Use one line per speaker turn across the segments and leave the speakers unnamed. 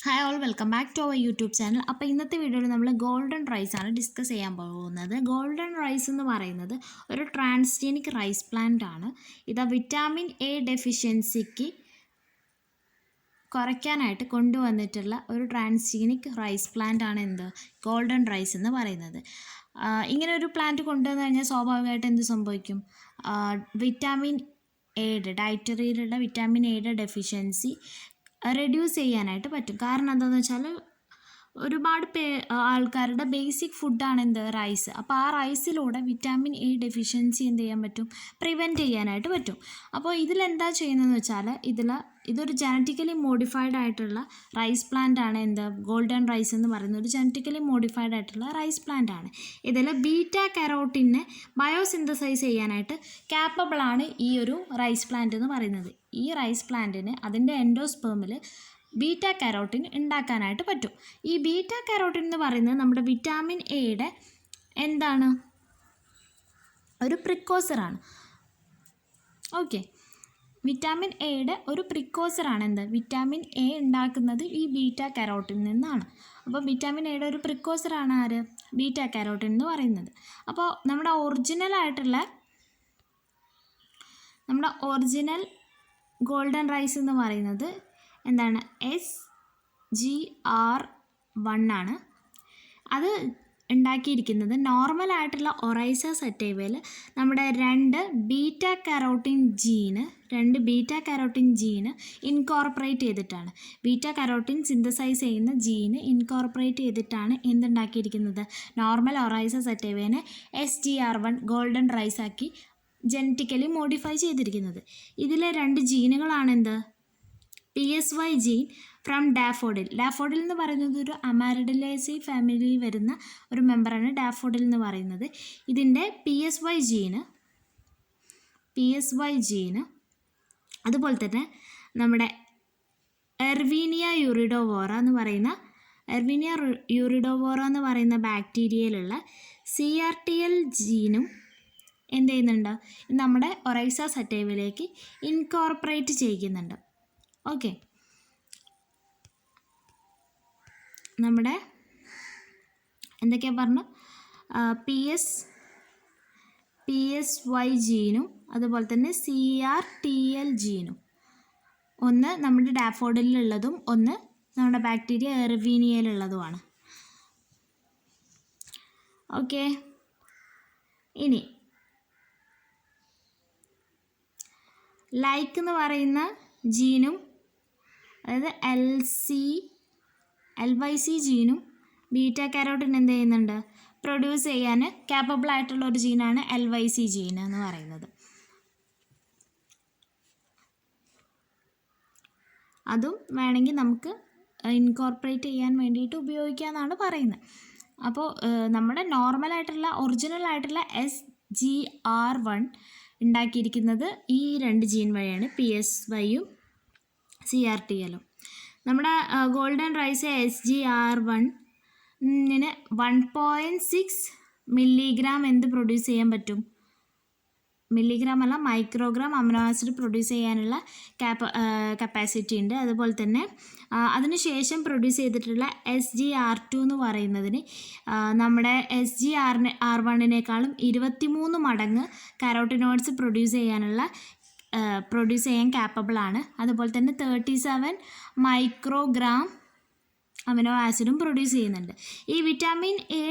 Hi all, welcome back to our YouTube channel. അപ്പോൾ ഇന്നത്തെ വീഡിയോയിൽ നമ്മൾ ഗോൾഡൻ റൈസ് ആണ് ഡിസ്കസ് ചെയ്യാൻ പോകുന്നത്. ഗോൾഡൻ റൈസ് എന്ന് പറയുന്നത് ഒരു ട്രാൻസ്ജീനിക് റൈസ് പ്ലാന്റ് ആണ്. ഇത് വിറ്റാമിൻ എ ഡെഫിഷ്യൻസിക്ക് കുറയ്ക്കാനായിട്ട് കൊണ്ടുവന്നിട്ടുള്ള ഒരു ട്രാൻസ്ജീനിക് റൈസ് പ്ലാന്റ് ആണ് ഗോൾഡൻ റൈസ് എന്ന് പറയുന്നത്. ഇങ്ങനെ ഒരു പ്ലാന്റ് കൊണ്ടുവന്നു കഴിഞ്ഞാൽ സ്വാഭാവികമായിട്ട് എന്ത് സംഭവിക്കും? വിറ്റാമിൻ എയുടെ ഡയറ്ററിയിലുള്ള വിറ്റാമിൻ എയുടെ ഡെഫിഷ്യൻസി റെഡ്യൂസ് ചെയ്യാനായിട്ട് പറ്റും. കാരണം എന്താണെന്ന് വെച്ചാൽ ഒരുപാട് ആൾക്കാരുടെ ബേസിക് ഫുഡാണ് റൈസ്. അപ്പോൾ ആ റൈസിലൂടെ വിറ്റാമിൻ എ ഡെഫിഷ്യൻസി എന്ത് ചെയ്യാൻ പറ്റും? പ്രിവെൻറ്റ് ചെയ്യാനായിട്ട് പറ്റും. അപ്പോൾ ഇതിലെന്താ ചെയ്യുന്നതെന്ന് വെച്ചാൽ ഇതൊരു ജനറ്റിക്കലി മോഡിഫൈഡ് ആയിട്ടുള്ള റൈസ് പ്ലാന്റ് ആണ്. ഗോൾഡൻ റൈസ് എന്ന് പറയുന്നത് ഒരു ജനറ്റിക്കലി മോഡിഫൈഡ് ആയിട്ടുള്ള റൈസ് പ്ലാന്റ് ആണ്. ഇതിൽ ബീറ്റ കരോട്ടിനെ ബയോസിന്തസൈസ് ചെയ്യാനായിട്ട് ക്യാപ്പബിൾ ആണ് ഈ ഒരു റൈസ് പ്ലാന്റ് എന്ന് പറയുന്നത്. ഈ റൈസ് പ്ലാന്റിന് അതിൻ്റെ എൻഡോസ്പേമിൽ ബീറ്റ കരോട്ടിൻ ഉണ്ടാക്കാനായിട്ട് പറ്റും. ഈ ബീറ്റ കരോട്ടിൻ എന്ന് പറയുന്നത് നമ്മുടെ വിറ്റാമിൻ എയുടെ ഒരു പ്രിക്കോസറാണ്. ഓക്കെ, വിറ്റാമിൻ എയുടെ ഒരു പ്രിക്കോസറാണ് വിറ്റാമിൻ എ ഉണ്ടാക്കുന്നത് ഈ ബീറ്റ കരോട്ടിൻ നിന്നാണ്. അപ്പോൾ വിറ്റാമിൻ എയുടെ ഒരു പ്രിക്കോസറാണ് ആര്? ബീറ്റ കരോട്ടിൻ എന്ന് പറയുന്നത്. അപ്പോൾ നമ്മുടെ ഒറിജിനൽ ഗോൾഡൻ റൈസ് എന്ന് പറയുന്നത് SGR1 ആണ്. അത് ഉണ്ടാക്കിയിരിക്കുന്നത് നോർമലായിട്ടുള്ള ഒറൈസ സറ്റൈവയിൽ നമ്മുടെ രണ്ട് ബീറ്റ കരോട്ടിൻ ജീന് ഇൻകോർപ്പറേറ്റ് ചെയ്തിട്ടാണ്. ബീറ്റ കരോട്ടിൻ സിന്തസൈസ് ചെയ്യുന്ന ജീന് ഇൻകോർപ്പറേറ്റ് ചെയ്തിട്ടാണ് എന്തുണ്ടാക്കിയിരിക്കുന്നത്? നോർമൽ ഒറൈസ സറ്റൈവേനെ SGR1 ഗോൾഡൻ റൈസ് ആക്കി ജനറ്റിക്കലി മോഡിഫൈ ചെയ്തിരിക്കുന്നത്. ഇതിലെ രണ്ട് ജീനുകളാണ് PSY gene from daffodil. Daffodil എന്ന് പറയുന്നത് ഒരു അമാരിഡിലേസി ഫാമിലിയിൽ വരുന്ന ഒരു മെമ്പറാണ് ഡാഫോഡിൽ എന്ന് പറയുന്നത്. ഇതിൻ്റെ PSY ജീന് അതുപോലെ തന്നെ നമ്മുടെ എർവീനിയ യൂറിഡോവോറ എന്ന് പറയുന്ന ബാക്ടീരിയയിലുള്ള CRTL ജീനും എന്ത് ചെയ്യുന്നുണ്ട്? നമ്മുടെ ഒറൈസ സറ്റൈവിലേക്ക് ഇൻകോർപ്പറേറ്റ് ചെയ്യുന്നുണ്ട്. ഓക്കെ, നമ്മുടെ എന്തൊക്കെയാ പറഞ്ഞു? PSY ജീനും അതുപോലെ തന്നെ CRTL ജീനും, ഒന്ന് നമ്മുടെ ഡാഫോഡിലുള്ളതും ഒന്ന് നമ്മുടെ ബാക്ടീരിയ എർവീനിയയിലുള്ളതുമാണ്. ഓക്കെ, ഇനി ലൈക്ക് എന്ന് പറയുന്ന ജീനും അതായത് LYC ജീനും ബീറ്റ കരോട്ടിൻ എന്ത് ചെയ്യുന്നുണ്ട്? പ്രൊഡ്യൂസ് ചെയ്യാൻ ക്യാപ്പബിൾ ആയിട്ടുള്ള ഒരു ജീനാണ് LYC ജീൻ എന്ന് പറയുന്നത്. അതും വേണമെങ്കിൽ നമുക്ക് ഇൻകോർപ്പറേറ്റ് ചെയ്യാൻ വേണ്ടിയിട്ട് ഉപയോഗിക്കാമെന്നാണ് പറയുന്നത്. അപ്പോൾ നമ്മുടെ ഒറിജിനൽ ആയിട്ടുള്ള SGR1 ഉണ്ടാക്കിയിരിക്കുന്നത് ഈ രണ്ട് ജീൻ വഴിയാണ്, PSYയും CRTLും. നമ്മുടെ ഗോൾഡൻ റൈസ് SGR1ന് 1.6 മില്ലിഗ്രാം പ്രൊഡ്യൂസ് ചെയ്യാൻ പറ്റും? മില്ലിഗ്രാം അല്ല, മൈക്രോഗ്രാം അമിനോ ആസിഡ് പ്രൊഡ്യൂസ് ചെയ്യാനുള്ള കപ്പാസിറ്റി ഉണ്ട്. അതുപോലെ തന്നെ അതിനുശേഷം പ്രൊഡ്യൂസ് ചെയ്തിട്ടുള്ള SGR2 എന്ന് പറയുന്നതിന് നമ്മുടെ SGR1നേക്കാളും 23 മടങ്ങ് കരോട്ടിനോയിഡ്സ് പ്രൊഡ്യൂസ് ചെയ്യാൻ ക്യാപ്പബിളാണ്. അതുപോലെ തന്നെ 37 മൈക്രോഗ്രാം അമിനോ ആസിഡും പ്രൊഡ്യൂസ് ചെയ്യുന്നുണ്ട്. ഈ വിറ്റാമിൻ എ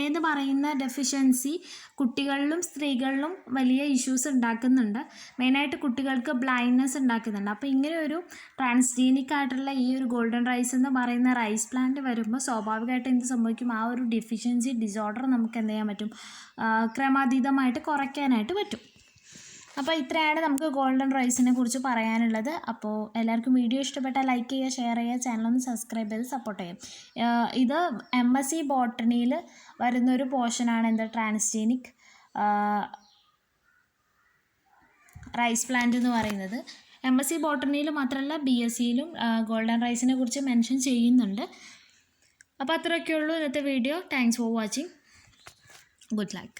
എന്ന് പറയുന്ന ഡെഫിഷ്യൻസി കുട്ടികളിലും സ്ത്രീകളിലും വലിയ ഇഷ്യൂസ് ഉണ്ടാക്കുന്നുണ്ട്. മെയിനായിട്ട് കുട്ടികൾക്ക് ബ്ലൈൻഡ്നെസ് ഉണ്ടാക്കുന്നുണ്ട്. അപ്പോൾ ഇങ്ങനെ ഒരു ട്രാൻസ്ജീനിക് ആയിട്ടുള്ള ഈ ഒരു ഗോൾഡൻ റൈസ് എന്ന് പറയുന്ന റൈസ് പ്ലാന്റ് വരുമ്പോൾ സ്വാഭാവികമായിട്ട് എന്ത് സംഭവിക്കും? ആ ഒരു ഡെഫിഷ്യൻസി ഡിസോർഡർ നമുക്ക് എന്ത് ചെയ്യാൻ പറ്റും? ക്രമാതീതമായിട്ട് കുറയ്ക്കാനായിട്ട് പറ്റും. അപ്പോൾ ഇത്രയാണ് നമുക്ക് ഗോൾഡൻ റൈസിനെ കുറിച്ച് പറയാനുള്ളത്. അപ്പോൾ എല്ലാവർക്കും വീഡിയോ ഇഷ്ടപ്പെട്ടാൽ ലൈക്ക് ചെയ്യുക, ഷെയർ ചെയ്യുക, ചാനലൊന്ന് സബ്സ്ക്രൈബ് ചെയ്ത് സപ്പോർട്ട് ചെയ്യാം. ഇത് MSc ബോട്ടണിയിൽ വരുന്നൊരു പോർഷനാണ് ട്രാൻസ്ജീനിക് റൈസ് പ്ലാന്റ് എന്ന് പറയുന്നത്. MSc ബോട്ടണിയിൽ മാത്രമല്ല BScയിലും ഗോൾഡൻ റൈസിനെ കുറിച്ച് മെൻഷൻ ചെയ്യുന്നുണ്ട്. അപ്പോൾ അത്രയൊക്കെയുള്ളൂ ഇന്നത്തെ video. Thanks for watching. Good luck.